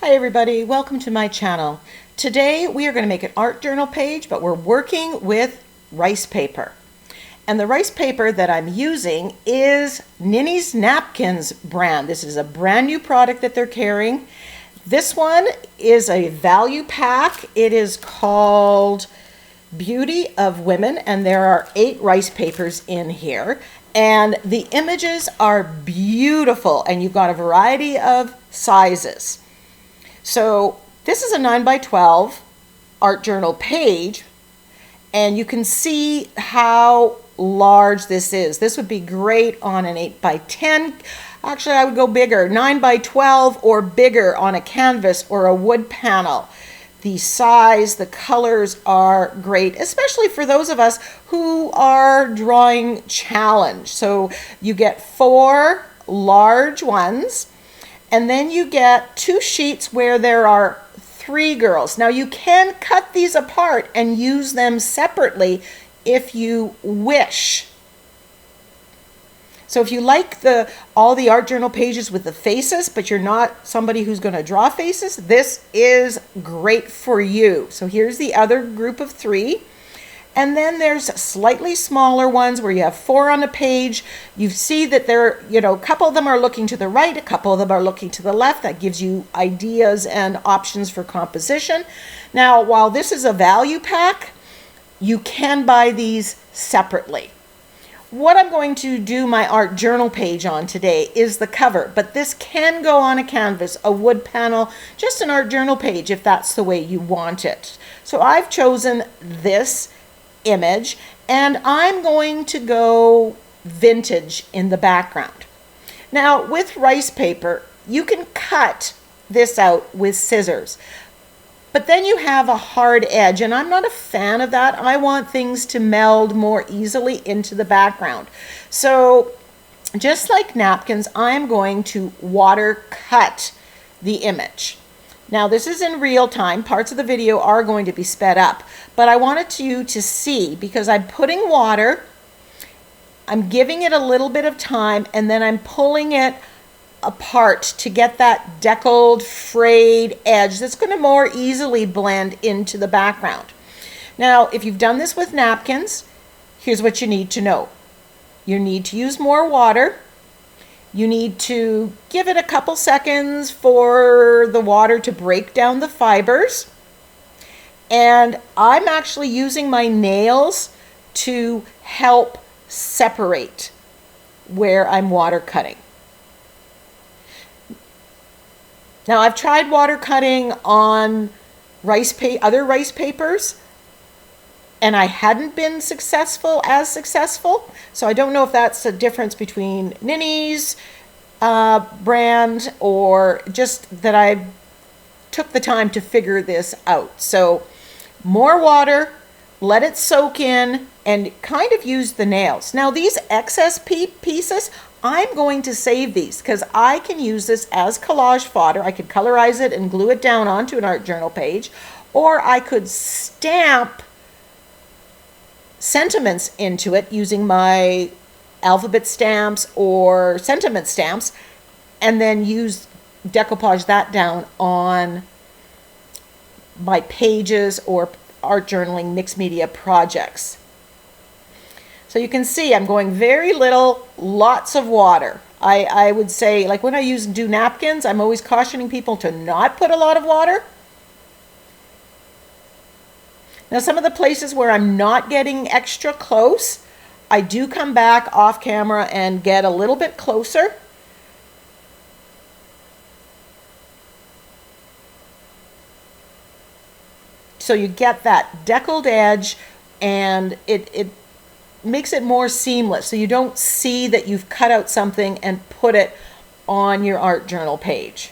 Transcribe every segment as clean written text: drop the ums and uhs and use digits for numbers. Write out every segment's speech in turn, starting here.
Hi everybody, welcome to my channel. Today we are going to make an art journal page, but we're working with rice paper. And the rice paper that I'm using is Ninny'sNapkins brand. This is a brand new product that they're carrying. This one is a value pack. It is called Beauty of Women, and there are 8 rice papers in here. And the images are beautiful, and you've got a variety of sizes. So this is a 9x12 art journal page, and you can see how large this is. This would be great on an 8x10. Actually, I would go bigger, 9x12 or bigger on a canvas or a wood panel. The size, the colors are great, especially for those of us who are drawing challenge. So you get 4 large ones, and then you get 2 sheets where there are 3 girls. Now you can cut these apart and use them separately if you wish. So if you like all the art journal pages with the faces, but you're not somebody who's going to draw faces, this is great for you. So here's the other group of 3. And then there's slightly smaller ones where you have 4 on a page. You see that a couple of them are looking to the right, a couple of them are looking to the left. That gives you ideas and options for composition. Now, while this is a value pack, you can buy these separately. What I'm going to do my art journal page on today is the cover, but this can go on a canvas, a wood panel, just an art journal page if that's the way you want it. So I've chosen this image, and I'm going to go vintage in the background. Now with rice paper, you can cut this out with scissors, but then you have a hard edge, and I'm not a fan of that. I want things to meld more easily into the background. So just like napkins, I'm going to water cut the image. Now this is in real time. Parts of the video are going to be sped up, but I wanted you to see, because I'm putting water, I'm giving it a little bit of time, and then I'm pulling it apart to get that deckled, frayed edge that's going to more easily blend into the background. Now, if you've done this with napkins, here's what you need to know. You need to use more water. You need to give it a couple seconds for the water to break down the fibers. And I'm actually using my nails to help separate where I'm water cutting. Now I've tried water cutting on other rice papers, and I hadn't been as successful. So I don't know if that's a difference between Ninny's brand, or just that I took the time to figure this out. So more water, let it soak in, and kind of use the nails. Now these excess pieces, I'm going to save these because I can use this as collage fodder. I could colorize it and glue it down onto an art journal page, or I could stamp sentiments into it using my alphabet stamps or sentiment stamps, and then use decoupage that down on my pages or art journaling mixed media projects. So you can see I'm going very little, lots of water. I would say, like when I do napkins, I'm always cautioning people to not put a lot of water. Now some of the places where I'm not getting extra close, I do come back off camera and get a little bit closer. So you get that deckled edge, and it makes it more seamless, so you don't see that you've cut out something and put it on your art journal page.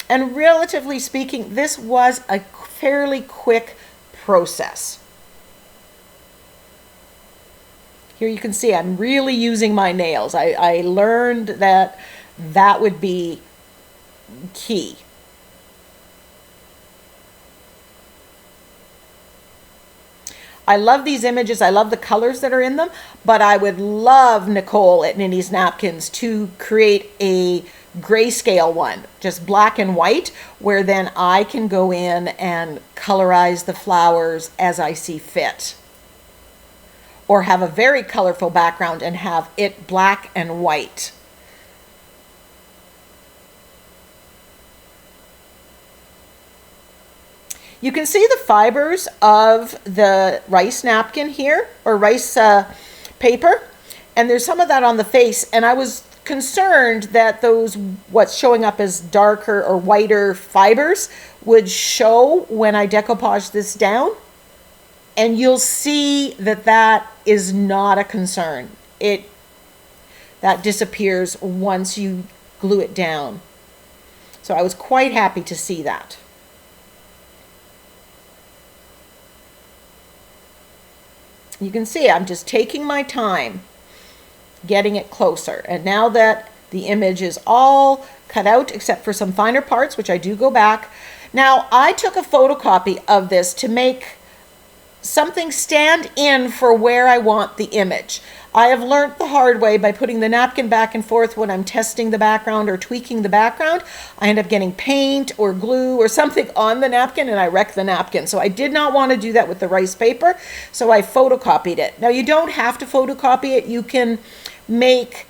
And relatively speaking, this was a fairly quick process. Here you can see I'm really using my nails. I learned that would be key. I love these images. I love the colors that are in them, but I would love Nicole at Ninny's Napkins to create a grayscale one, just black and white, where then I can go in and colorize the flowers as I see fit. Or have a very colorful background and have it black and white. You can see the fibers of the rice napkin here, or rice paper, and there's some of that on the face, and I was concerned that those, what's showing up as darker or whiter fibers, would show when I decoupage this down, and you'll see that that is not a concern. That disappears once you glue it down. So I was quite happy to see that. You can see I'm just taking my time getting it closer. And now that the image is all cut out except for some finer parts, which I do go back. Now I took a photocopy of this to make something stand in for where I want the image. I have learned the hard way by putting the napkin back and forth when I'm testing the background or tweaking the background. I end up getting paint or glue or something on the napkin and I wreck the napkin. So I did not want to do that with the rice paper, so I photocopied it. Now you don't have to photocopy it. You can make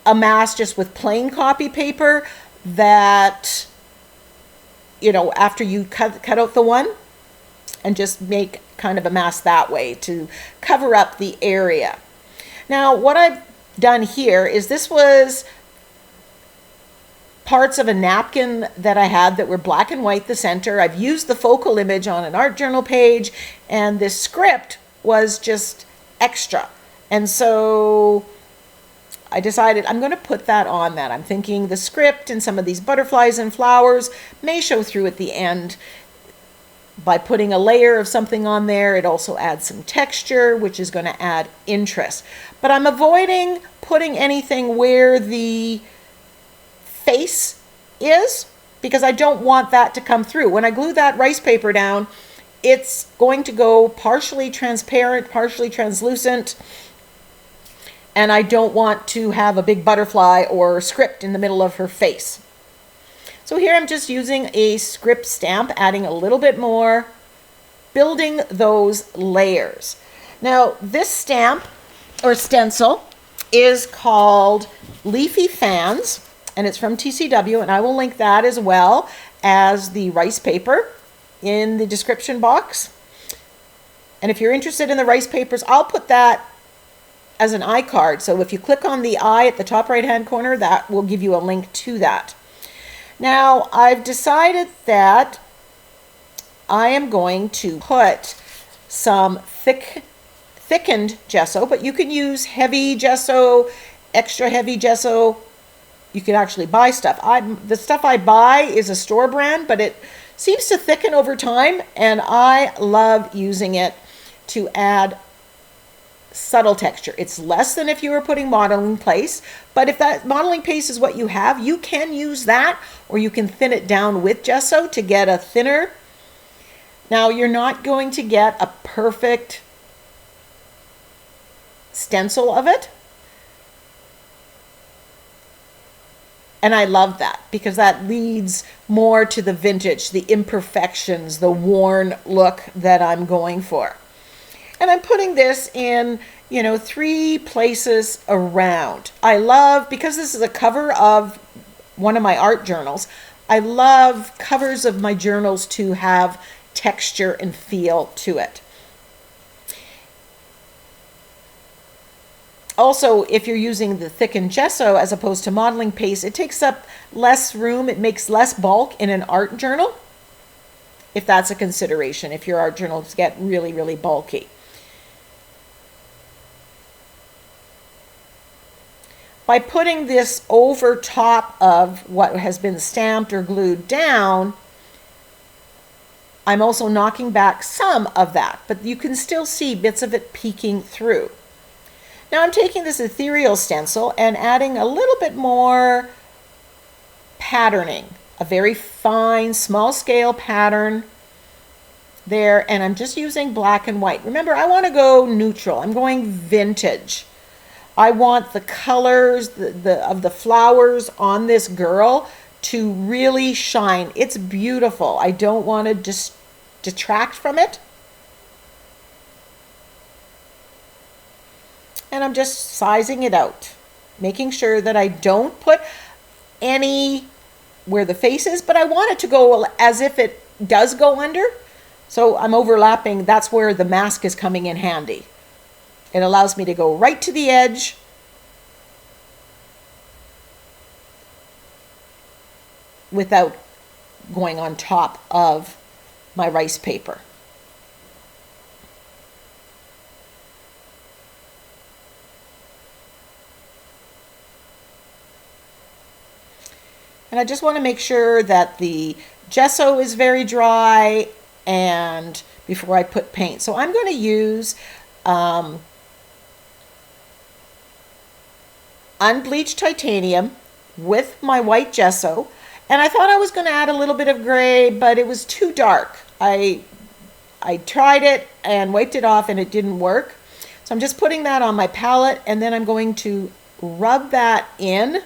a mask just with plain copy paper that, you know, after you cut out the one, and just make kind of a mask that way to cover up the area. Now what I've done here is, this was parts of a napkin that I had that were black and white, the center. I've used the focal image on an art journal page, and this script was just extra. And so I decided I'm going to put that on that. I'm thinking the script and some of these butterflies and flowers may show through at the end. By putting a layer of something on there, it also adds some texture, which is going to add interest. But I'm avoiding putting anything where the face is, because I don't want that to come through. When I glue that rice paper down, it's going to go partially transparent, partially translucent, and I don't want to have a big butterfly or script in the middle of her face. So here I'm just using a script stamp, adding a little bit more, building those layers. Now this stamp or stencil is called Leafy Fans, and it's from TCW, and I will link that as well as the rice paper in the description box. And if you're interested in the rice papers, I'll put that as an iCard. So if you click on the eye at the top right hand corner, that will give you a link to that. Now I've decided that I am going to put some thickened gesso, but you can use heavy gesso, extra heavy gesso. You can actually buy stuff. The stuff I buy is a store brand, but it seems to thicken over time, and I love using it to add subtle texture. It's less than if you were putting modeling paste, but if that modeling paste is what you have, you can use that, or you can thin it down with gesso to get a thinner. Now you're not going to get a perfect stencil of it, and I love that because that leads more to the vintage, the imperfections, the worn look that I'm going for. And I'm putting this in, 3 places around. I love, because this is a cover of one of my art journals, I love covers of my journals to have texture and feel to it. Also, if you're using the thickened gesso as opposed to modeling paste, it takes up less room. It makes less bulk in an art journal, if that's a consideration, if your art journals get really, really bulky. By putting this over top of what has been stamped or glued down, I'm also knocking back some of that, but you can still see bits of it peeking through. Now I'm taking this ethereal stencil and adding a little bit more patterning, a very fine, small scale pattern. there, and I'm just using black and white. Remember, I want to go neutral. I'm going vintage. I want the colors of the flowers on this girl to really shine. It's beautiful. I don't want to just detract from it. And I'm just sizing it out, making sure that I don't put any where the face is, but I want it to go as if it does go under. So I'm overlapping. That's where the mask is coming in handy. It allows me to go right to the edge without going on top of my rice paper. And I just want to make sure that the gesso is very dry and before I put paint. So I'm going to use unbleached titanium with my white gesso. And I thought I was going to add a little bit of gray, but it was too dark. I tried it and wiped it off and it didn't work. So I'm just putting that on my palette, and then I'm going to rub that in.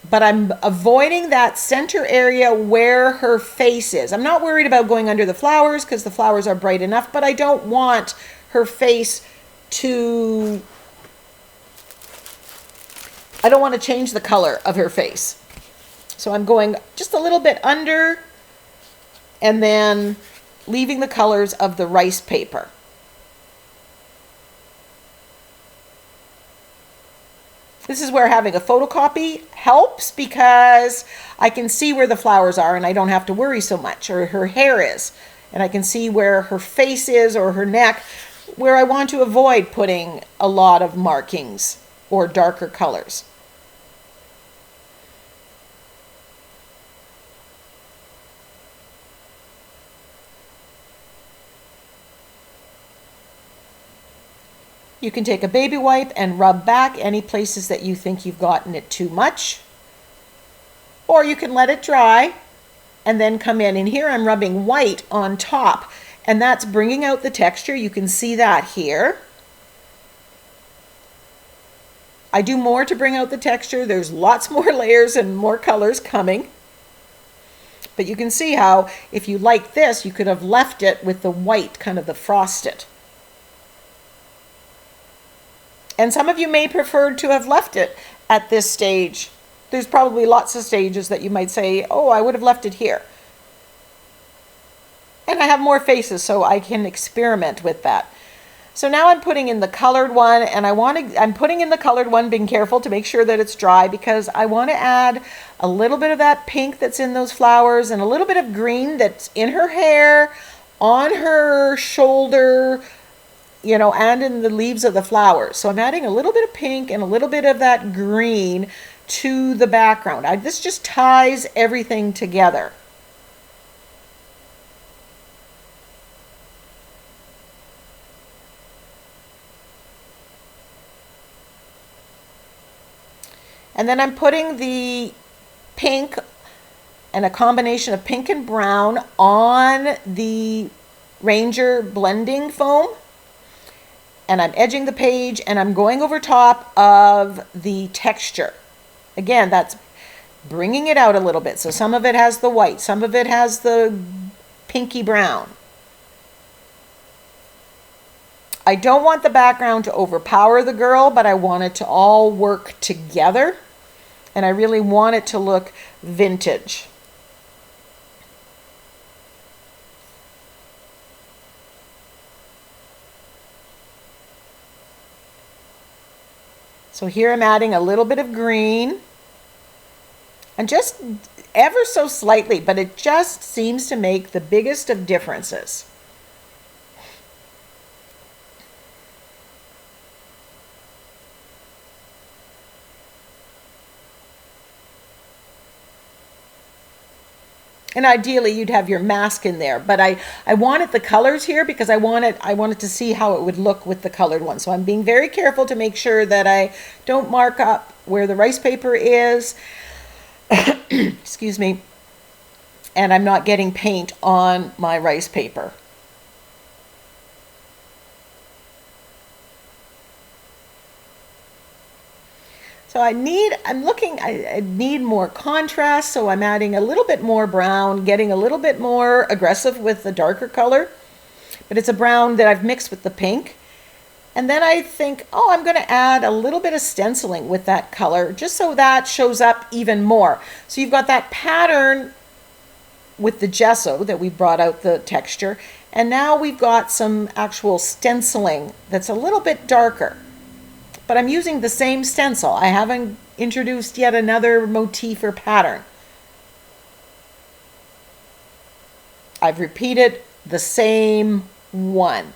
But I'm avoiding that center area where her face is. I'm not worried about going under the flowers because the flowers are bright enough, but I don't want her face to... I don't want to change the color of her face. So I'm going just a little bit under and then leaving the colors of the rice paper. This is where having a photocopy helps because I can see where the flowers are and I don't have to worry so much, or her hair is. And I can see where her face is or her neck, where I want to avoid putting a lot of markings or darker colors. You can take a baby wipe and rub back any places that you think you've gotten it too much. Or you can let it dry and then come in. And here I'm rubbing white on top, and that's bringing out the texture. You can see that here. I do more to bring out the texture. There's lots more layers and more colors coming. But you can see how if you like this, you could have left it with the white, kind of the frosted. And some of you may prefer to have left it at this stage. There's probably lots of stages that you might say, oh, I would have left it here. And I have more faces, so I can experiment with that. So now I'm putting in the colored one, and I'm putting in the colored one, being careful to make sure that it's dry, because I want to add a little bit of that pink that's in those flowers and a little bit of green that's in her hair, on her shoulder, you know, and in the leaves of the flowers. So I'm adding a little bit of pink and a little bit of that green to the background. This just ties everything together. And then I'm putting the pink and a combination of pink and brown on the Ranger blending foam. And I'm edging the page and I'm going over top of the texture. Again, that's bringing it out a little bit. So some of it has the white, some of it has the pinky brown. I don't want the background to overpower the girl, but I want it to all work together. And I really want it to look vintage. So here I'm adding a little bit of green, and just ever so slightly, but it just seems to make the biggest of differences. And ideally you'd have your mask in there, but I wanted the colors here because I wanted to see how it would look with the colored one. So I'm being very careful to make sure that I don't mark up where the rice paper is. Excuse me. and I'm not getting paint on my rice paper. So I need more contrast, so I'm adding a little bit more brown, getting a little bit more aggressive with the darker color, but it's a brown that I've mixed with the pink. And then I think, oh, I'm going to add a little bit of stenciling with that color, just so that shows up even more. So you've got that pattern with the gesso that we brought out the texture, and now we've got some actual stenciling that's a little bit darker. But I'm using the same stencil. I haven't introduced yet another motif or pattern. I've repeated the same one.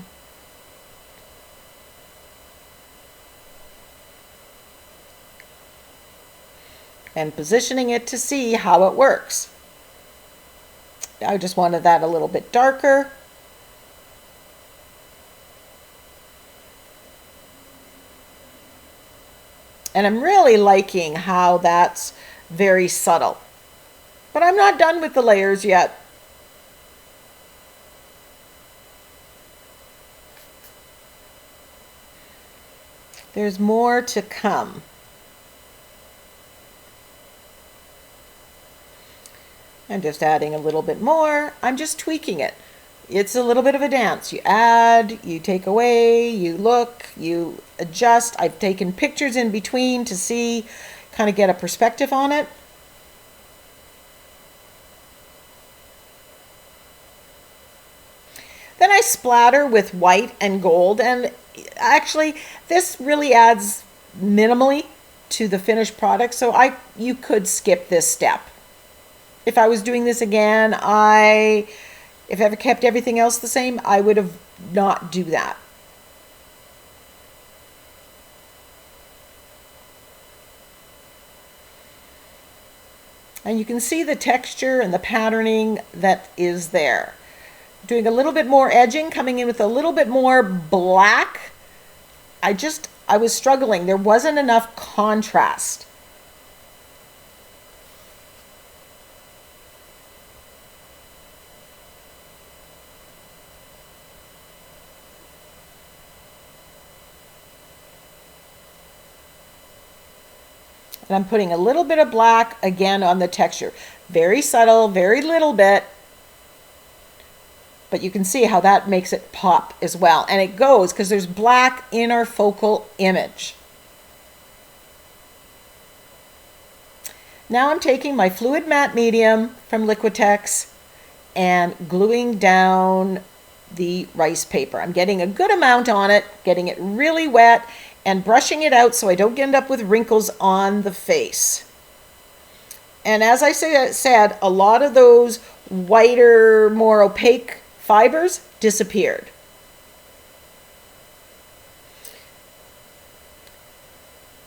And positioning it to see how it works. I just wanted that a little bit darker. And I'm really liking how that's very subtle. But I'm not done with the layers yet. There's more to come. I'm just adding a little bit more. I'm just tweaking it. It's a little bit of a dance. You add, you take away, you look, you adjust. I've taken pictures in between to see, kind of get a perspective on it. Then I splatter with white and gold, and actually this really adds minimally to the finished product, so you could skip this step. If I was doing this again, if I ever kept everything else the same, I would have not do that. And you can see the texture and the patterning that is there. Doing a little bit more edging, coming in with a little bit more black. I was struggling. There wasn't enough contrast. And I'm putting a little bit of black again on the texture. Very subtle, very little bit. But you can see how that makes it pop as well. And it goes because there's black in our focal image. Now I'm taking my fluid matte medium from Liquitex and gluing down the rice paper. I'm getting a good amount on it, getting it really wet, and brushing it out so I don't end up with wrinkles on the face. And as I said, a lot of those whiter, more opaque fibers disappeared.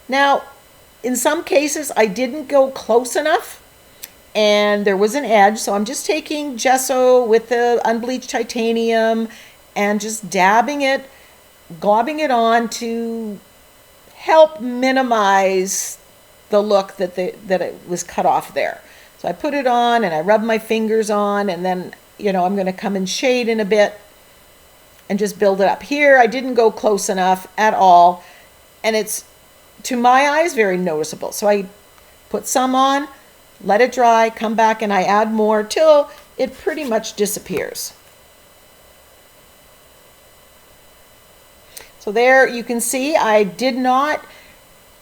Now, in some cases, I didn't go close enough and there was an edge, so I'm just taking gesso with the unbleached titanium and just dabbing it, globbing it on to help minimize the look that it was cut off there. So I put it on and I rub my fingers on, and then, I'm going to come and shade in a bit and just build it up. Here, I didn't go close enough at all, and it's, to my eyes, very noticeable. So I put some on, let it dry, come back, and I add more till it pretty much disappears. So there you can see I did not,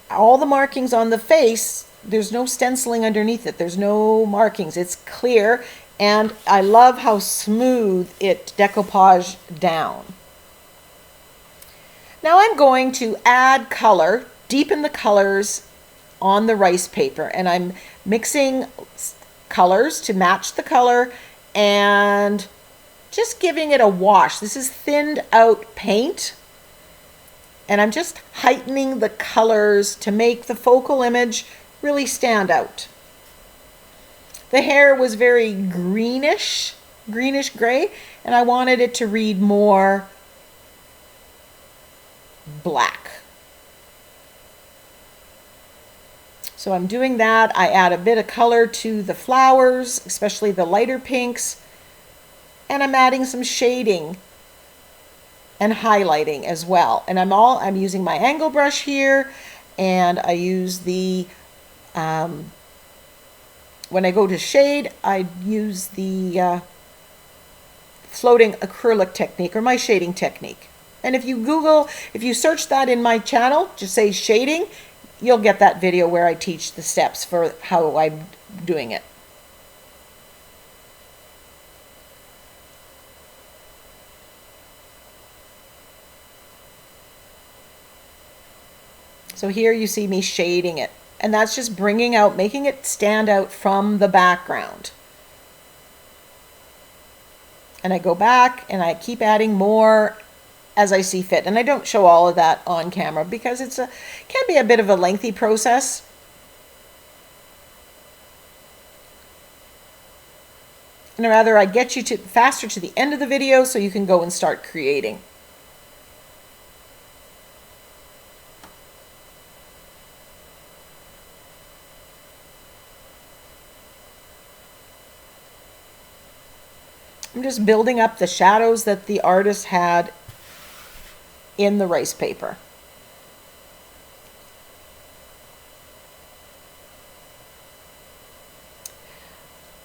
all the markings on the face, there's no stenciling underneath it. There's no markings. It's clear, and I love how smooth it decoupage down. Now I'm going to add color, deepen the colors on the rice paper, and I'm mixing colors to match the color and just giving it a wash. This is thinned out paint. And I'm just heightening the colors to make the focal image really stand out. The hair was very greenish gray, and I wanted it to read more black. So I'm doing that. I add a bit of color to the flowers, especially the lighter pinks. And I'm adding some shading and highlighting as well. And I'm using my angle brush here, and I use the when I go to shade, I use the floating acrylic technique, or my shading technique. And if you search that in my channel, just say shading, you'll get that video where I teach the steps for how I'm doing it. So here you see me shading it, and that's just bringing out, making it stand out from the background. And I go back and I keep adding more as I see fit. And I don't show all of that on camera because it can be a bit of a lengthy process. And rather I get you faster to the end of the video so you can go and start creating. I'm just building up the shadows that the artist had in the rice paper.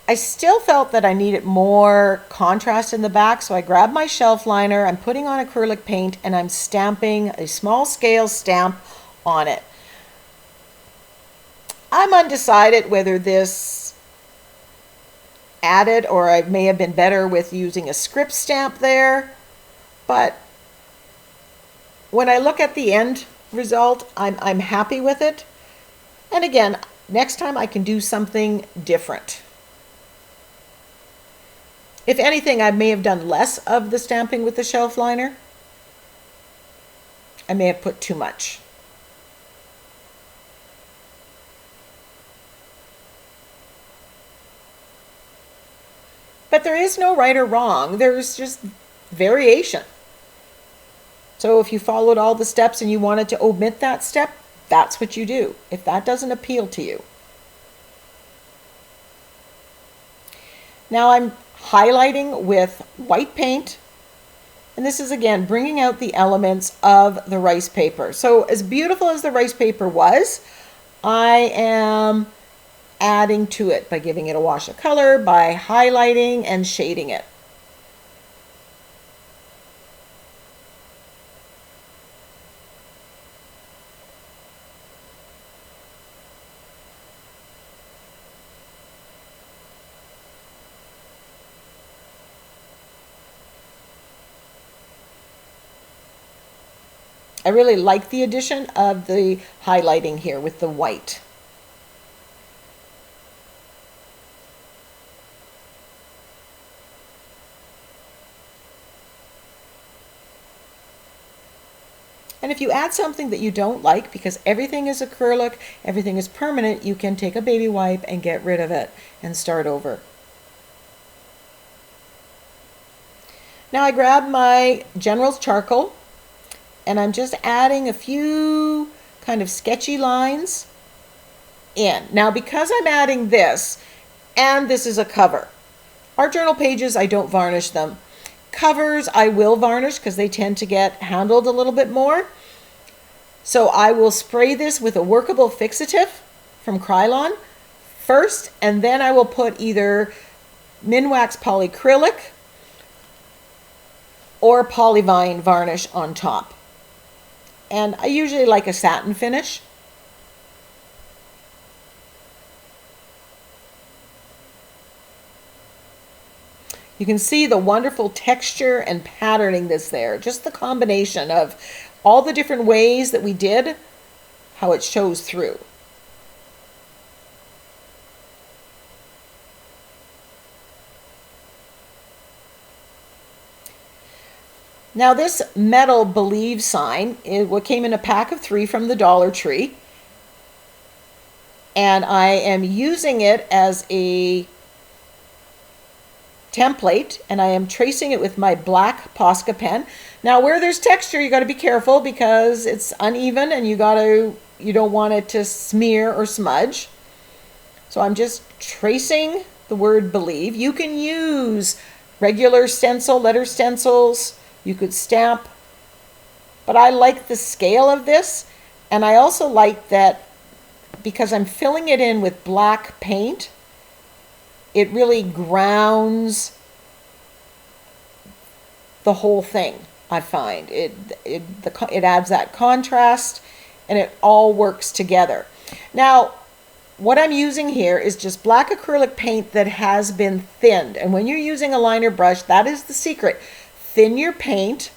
I still felt that I needed more contrast in the back, so I grabbed my shelf liner, I'm putting on acrylic paint, and I'm stamping a small scale stamp on it. I'm undecided whether this added, or I may have been better with using a script stamp there, but when I look at the end result, I'm happy with it. And again, next time I can do something different. If anything, I may have done less of the stamping with the shelf liner. I may have put too much. But there is no right or wrong. There's just variation. So if you followed all the steps and you wanted to omit that step, that's what you do, if that doesn't appeal to you. Now I'm highlighting with white paint. And this is, again, bringing out the elements of the rice paper. So as beautiful as the rice paper was, I am adding to it by giving it a wash of color, by highlighting and shading it. I really like the addition of the highlighting here with the white. And if you add something that you don't like, because everything is acrylic, everything is permanent, you can take a baby wipe and get rid of it and start over. Now I grab my General's charcoal and I'm just adding a few kind of sketchy lines in. Now because I'm adding this, and this is a cover, art journal pages, I don't varnish them. Covers I will varnish because they tend to get handled a little bit more. So I will spray this with a workable fixative from Krylon first, and then I will put either Minwax polyacrylic or Polyvine varnish on top. And I usually like a satin finish. You can see the wonderful texture and patterning that's there. Just the combination of all the different ways that we did, how it shows through. Now this metal Believe sign is what came in a pack of 3 from the Dollar Tree. And I am using it as a template, and I am tracing it with my black Posca pen. Now where there's texture, you got to be careful because it's uneven, and you got to you don't want it to smear or smudge. So I'm just tracing the word believe. You can use regular stencil, letter stencils. You could stamp. But I like the scale of this. And I also like that because I'm filling it in with black paint, it really grounds the whole thing. I find it adds that contrast, and it all works together. Now, what I'm using here is just black acrylic paint that has been thinned. And when you're using a liner brush, that is the secret. Thin your paint.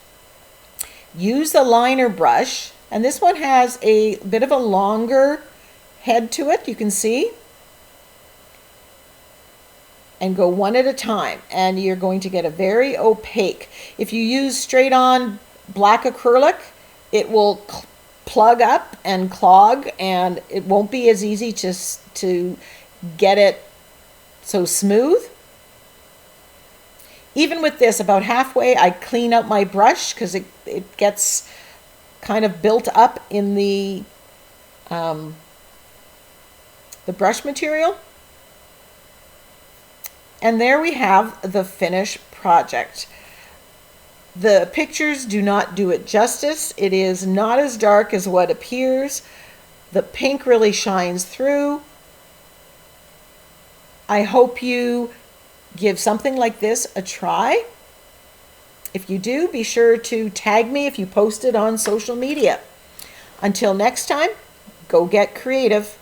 Use the liner brush. And this one has a bit of a longer head to it, you can see. And go one at a time. And you're going to get a very opaque. If you use straight on black acrylic, it will plug up and clog, and it won't be as easy to get it so smooth. Even with this, about halfway, I clean out my brush because it gets kind of built up in the brush material. And there we have the finished project. The pictures do not do it justice. It is not as dark as what appears. The pink really shines through. I hope you give something like this a try. If you do, be sure to tag me if you post it on social media. Until next time, go get creative.